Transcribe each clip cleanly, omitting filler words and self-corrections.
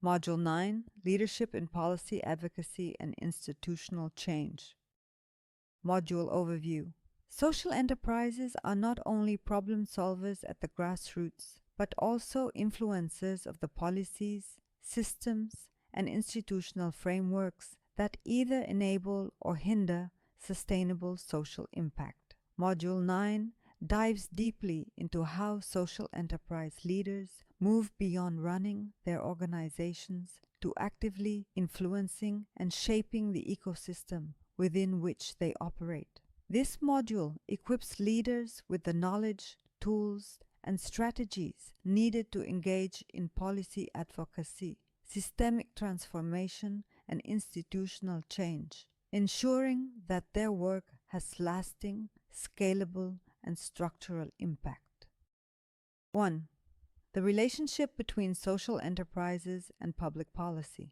Module 9, Leadership in Policy, Advocacy, and Institutional Change. Module Overview. Social enterprises are not only problem solvers at the grassroots, but also influencers of the policies, systems, and institutional frameworks that either enable or hinder sustainable social impact. Module 9 dives deeply into how social enterprise leaders move beyond running their organizations to actively influencing and shaping the ecosystem within which they operate. This module equips leaders with the knowledge, tools, and strategies needed to engage in policy advocacy, systemic transformation, and institutional change, ensuring that their work has lasting, scalable, and structural impact. 1. The relationship between social enterprises and public policy.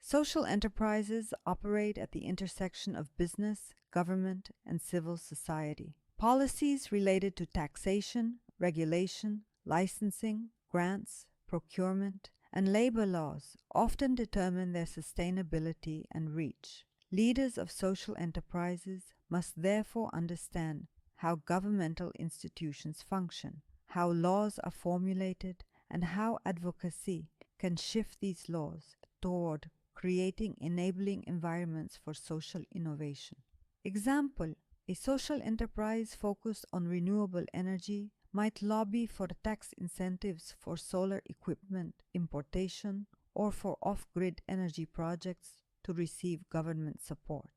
Social enterprises operate at the intersection of business, government, and civil society. Policies related to taxation, regulation, licensing, grants, procurement, and labor laws often determine their sustainability and reach. Leaders of social enterprises must therefore understand how governmental institutions function, how laws are formulated, and how advocacy can shift these laws toward creating enabling environments for social innovation. Example: a social enterprise focused on renewable energy might lobby for tax incentives for solar equipment importation or for off-grid energy projects to receive government support.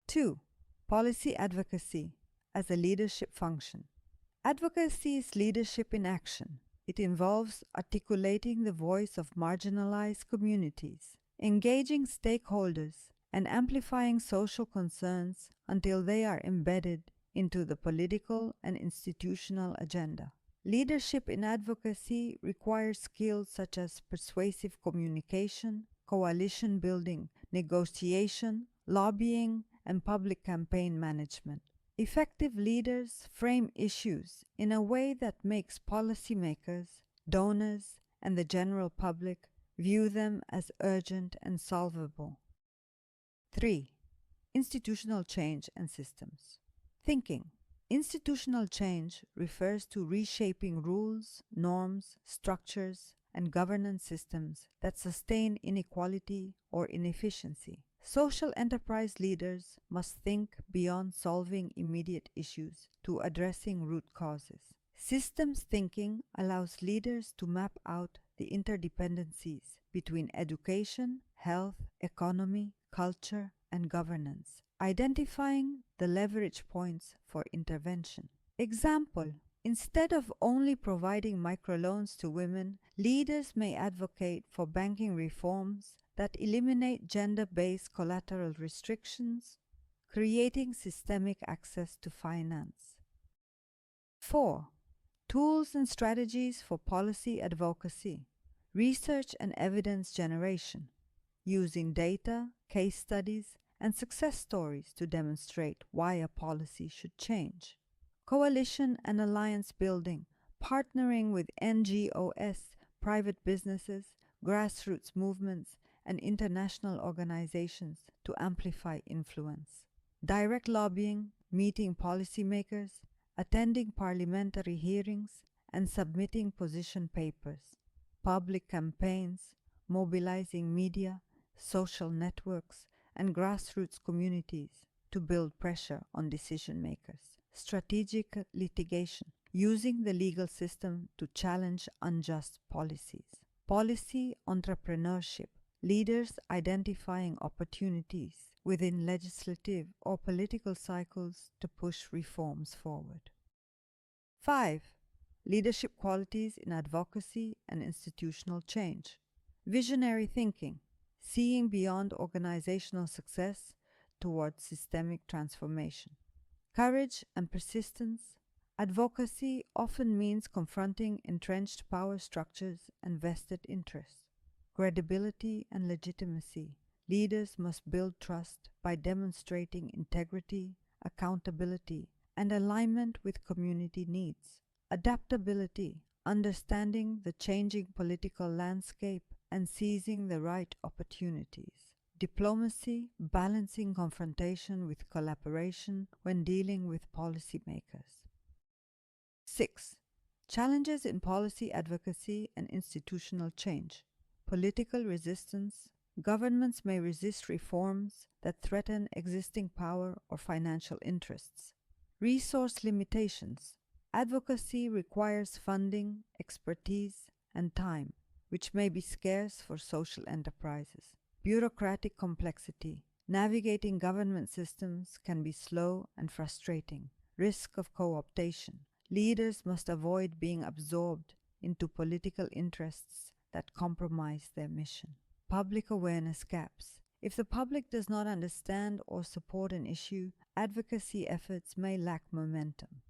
2. Policy advocacy as a leadership function. Advocacy is leadership in action. It involves articulating the voice of marginalized communities, engaging stakeholders, and amplifying social concerns until they are embedded into the political and institutional agenda. Leadership in advocacy requires skills such as persuasive communication, coalition building, negotiation, lobbying, and public campaign management. Effective leaders frame issues in a way that makes policymakers, donors, and the general public view them as urgent and solvable. 3. Institutional change and systems. Thinking. Institutional change refers to reshaping rules, norms, structures, and governance systems that sustain inequality or inefficiency. Social enterprise leaders must think beyond solving immediate issues to addressing root causes. Systems thinking allows leaders to map out the interdependencies between education, health, economy, culture, and governance, identifying the leverage points for intervention. Example: instead of only providing microloans to women, leaders may advocate for banking reforms that eliminate gender-based collateral restrictions, creating systemic access to finance. 4. Tools and strategies for policy advocacy. Research and evidence generation, using data, case studies, and success stories to demonstrate why a policy should change. Coalition and alliance building, partnering with NGOs, private businesses, grassroots movements, and international organizations to amplify influence. Direct lobbying, meeting policymakers, attending parliamentary hearings, and submitting position papers. Public campaigns, mobilizing media, social networks, and grassroots communities to build pressure on decision makers. Strategic litigation, using the legal system to challenge unjust policies. Policy entrepreneurship, leaders identifying opportunities within legislative or political cycles to push reforms forward. 5. Leadership qualities in advocacy and institutional change. Visionary thinking, seeing beyond organizational success towards systemic transformation. Courage and persistence. Advocacy often means confronting entrenched power structures and vested interests. Credibility and legitimacy. Leaders must build trust by demonstrating integrity, accountability, and alignment with community needs. Adaptability, understanding the changing political landscape and seizing the right opportunities. Diplomacy, balancing confrontation with collaboration when dealing with policymakers. 6. Challenges in policy advocacy and institutional change. Political resistance. Governments may resist reforms that threaten existing power or financial interests. Resource limitations. Advocacy requires funding, expertise, and time, which may be scarce for social enterprises. Bureaucratic complexity. Navigating government systems can be slow and frustrating. Risk of co-optation. Leaders must avoid being absorbed into political interests that compromise their mission. Public awareness gaps. If the public does not understand or support an issue, advocacy efforts may lack momentum.